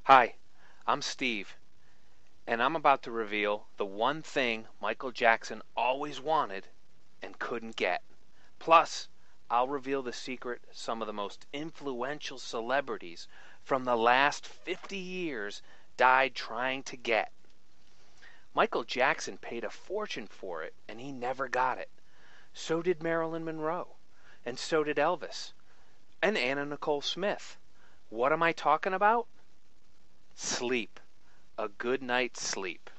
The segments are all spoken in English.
Hi, I'm Steve, and I'm about to reveal the one thing Michael Jackson always wanted and couldn't get. Plus, I'll reveal the secret some of the most influential celebrities from the last 50 years died trying to get. Michael Jackson paid a fortune for it, and he never got it. So did Marilyn Monroe, and so did Elvis, and Anna Nicole Smith. What am I talking about? Sleep. A good night's sleep.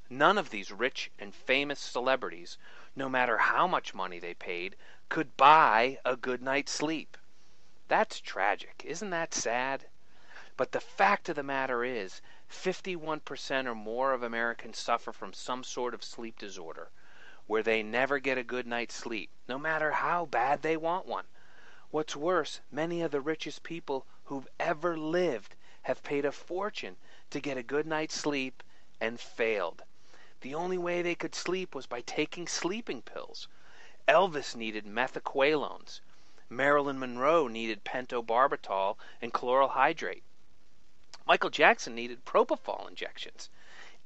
None of these rich and famous celebrities, no matter how much money they paid, could buy a good night's sleep. That's tragic. Isn't that sad? But the fact of the matter is, 51% or more of Americans suffer from some sort of sleep disorder, where they never get a good night's sleep, no matter how bad they want one. What's worse, many of the richest people who've ever lived have paid a fortune to get a good night's sleep and failed. The only way they could sleep was by taking sleeping pills. Elvis needed methaqualones. Marilyn Monroe needed pentobarbital and chloral hydrate. Michael Jackson needed propofol injections.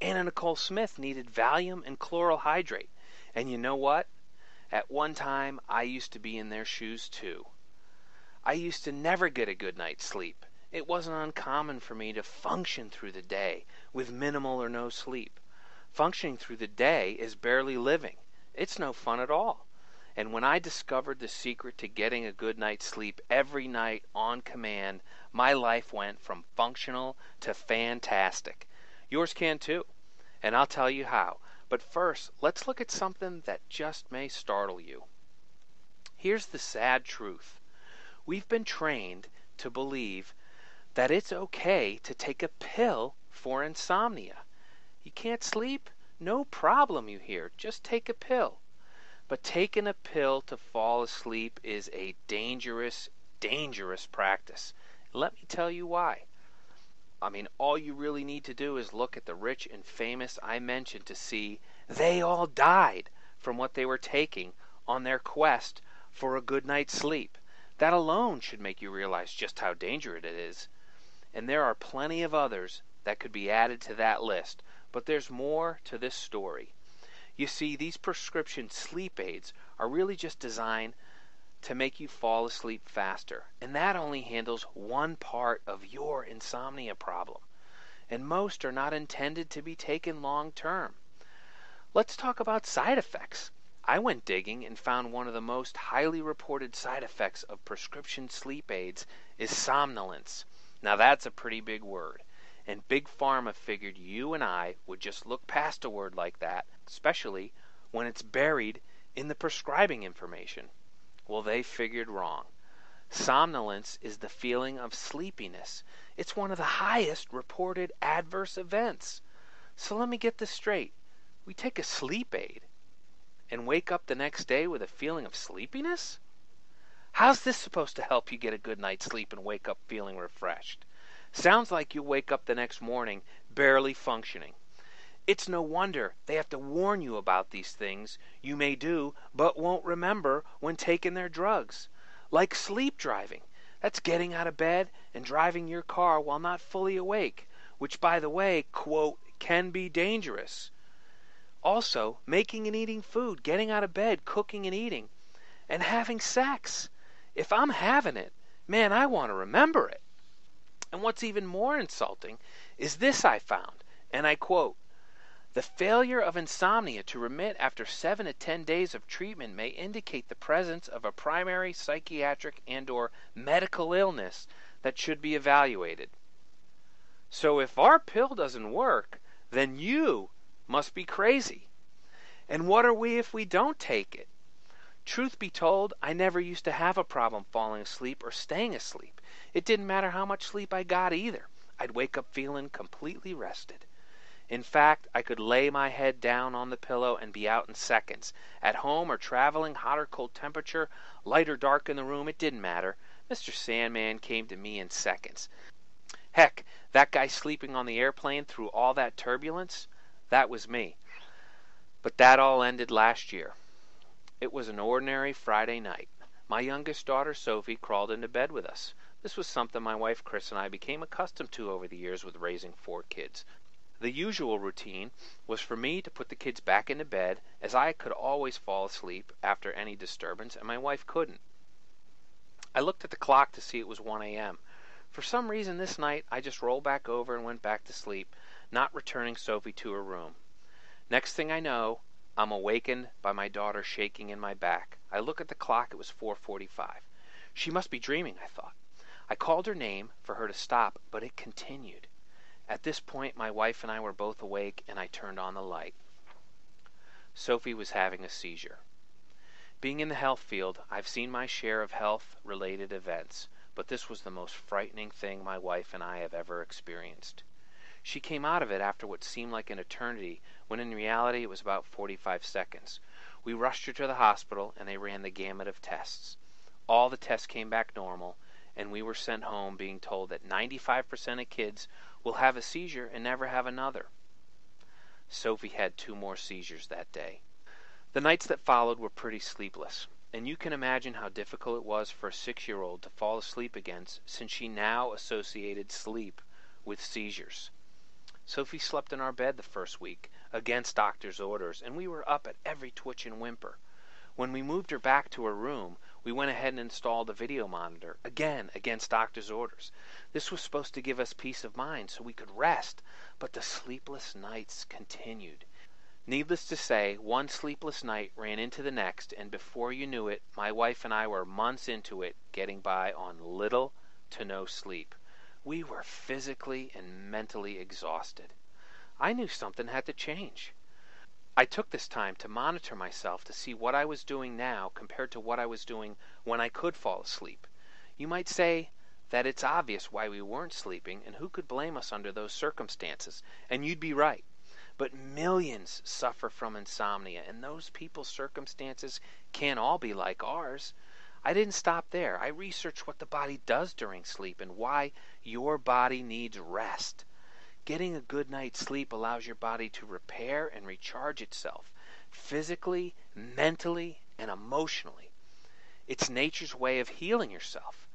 Anna Nicole Smith needed Valium and chloral hydrate. And you know what? At one time, I used to be in their shoes too. I used to never get a good night's sleep. It wasn't uncommon for me to function through the day with minimal or no sleep. Functioning through the day is barely living. It's no fun at all. And when I discovered the secret to getting a good night's sleep every night on command, my life went from functional to fantastic. Yours can too. And I'll tell you how. But first, let's look at something that just may startle you. Here's the sad truth. We've been trained to believe that it's okay to take a pill for insomnia. You can't sleep? No problem, you hear. Just take a pill. But taking a pill to fall asleep is a dangerous, dangerous practice. Let me tell you why. All you really need to do is look at the rich and famous I mentioned to see they all died from what they were taking on their quest for a good night's sleep. That alone should make you realize just how dangerous it is. And there are plenty of others that could be added to that list, but there's more to this story. You see, these prescription sleep aids are really just designed to make you fall asleep faster, and that only handles one part of your insomnia problem. And most are not intended to be taken long term. Let's talk about side effects. I went digging and found one of the most highly reported side effects of prescription sleep aids is somnolence. Now that's a pretty big word, and Big Pharma figured you and I would just look past a word like that, especially when it's buried in the prescribing information. Well, they figured wrong. Somnolence is the feeling of sleepiness. It's one of the highest reported adverse events. So let me get this straight. We take a sleep aid and wake up the next day with a feeling of sleepiness? How's this supposed to help you get a good night's sleep and wake up feeling refreshed? Sounds like you wake up the next morning barely functioning. It's no wonder they have to warn you about these things you may do but won't remember when taking their drugs. Like sleep driving. That's getting out of bed and driving your car while not fully awake, which, by the way, quote, can be dangerous. Also, making and eating food, getting out of bed, cooking and eating, and having sex. If I'm having it, man, I want to remember it. And what's even more insulting is this I found, and I quote, "The failure of insomnia to remit after 7 to 10 days of treatment may indicate the presence of a primary psychiatric and/or medical illness that should be evaluated." So if our pill doesn't work, then you must be crazy. And what are we if we don't take it? Truth be told, I never used to have a problem falling asleep or staying asleep. It didn't matter how much sleep I got either. I'd wake up feeling completely rested. In fact, I could lay my head down on the pillow and be out in seconds. At home or traveling, hot or cold temperature, light or dark in the room, it didn't matter. Mr. Sandman came to me in seconds. Heck, that guy sleeping on the airplane through all that turbulence, that was me. But that all ended last year. It was an ordinary Friday night. My youngest daughter, Sophie, crawled into bed with us. This was something my wife Chris and I became accustomed to over the years with raising 4 kids. The usual routine was for me to put the kids back into bed, as I could always fall asleep after any disturbance and my wife couldn't. I looked at the clock to see it was 1 a.m. For some reason this night I just rolled back over and went back to sleep, not returning Sophie to her room. Next thing I know, I'm awakened by my daughter shaking in my back. I look at the clock, it was 4:45. She must be dreaming, I thought. I called her name for her to stop, but it continued. At this point, my wife and I were both awake, and I turned on the light. Sophie was having a seizure. Being in the health field, I've seen my share of health-related events, but this was the most frightening thing my wife and I have ever experienced. She came out of it after what seemed like an eternity, when in reality it was about 45 seconds. We rushed her to the hospital, and they ran the gamut of tests. All the tests came back normal, and we were sent home being told that 95% of kids will have a seizure and never have another. Sophie had 2 more seizures that day. The nights that followed were pretty sleepless, and you can imagine how difficult it was for a 6-year-old to fall asleep again, since she now associated sleep with seizures. Sophie slept in our bed the first week, against doctor's orders, and we were up at every twitch and whimper. When we moved her back to her room, we went ahead and installed a video monitor, again against doctor's orders. This was supposed to give us peace of mind so we could rest, but the sleepless nights continued. Needless to say, one sleepless night ran into the next, and before you knew it, my wife and I were months into it, getting by on little to no sleep. We were physically and mentally exhausted. I knew something had to change. I took this time to monitor myself to see what I was doing now compared to what I was doing when I could fall asleep. You might say that it's obvious why we weren't sleeping, and who could blame us under those circumstances, and you'd be right. But millions suffer from insomnia, and those people's circumstances can't all be like ours. I didn't stop there. I researched what the body does during sleep and why your body needs rest. Getting a good night's sleep allows your body to repair and recharge itself, physically, mentally, and emotionally. It's nature's way of healing yourself.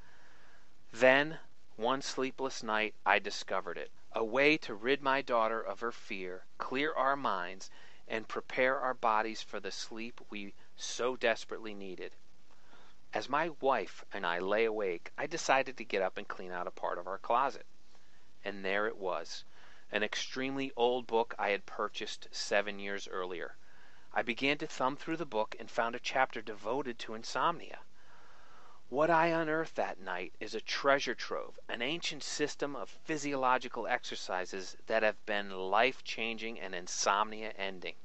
Then, one sleepless night, I discovered it. A way to rid my daughter of her fear, clear our minds, and prepare our bodies for the sleep we so desperately needed. As my wife and I lay awake, I decided to get up and clean out a part of our closet. And there it was, an extremely old book I had purchased 7 years earlier. I began to thumb through the book and found a chapter devoted to insomnia. What I unearthed that night is a treasure trove, an ancient system of physiological exercises that have been life-changing and insomnia-ending.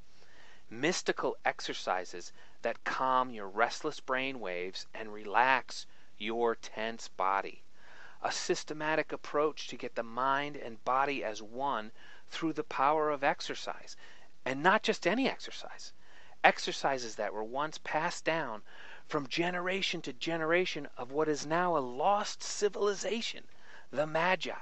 Mystical exercises that calm your restless brain waves and relax your tense body. A systematic approach to get the mind and body as one through the power of exercise. And not just any exercise. Exercises that were once passed down from generation to generation of what is now a lost civilization, the Magi.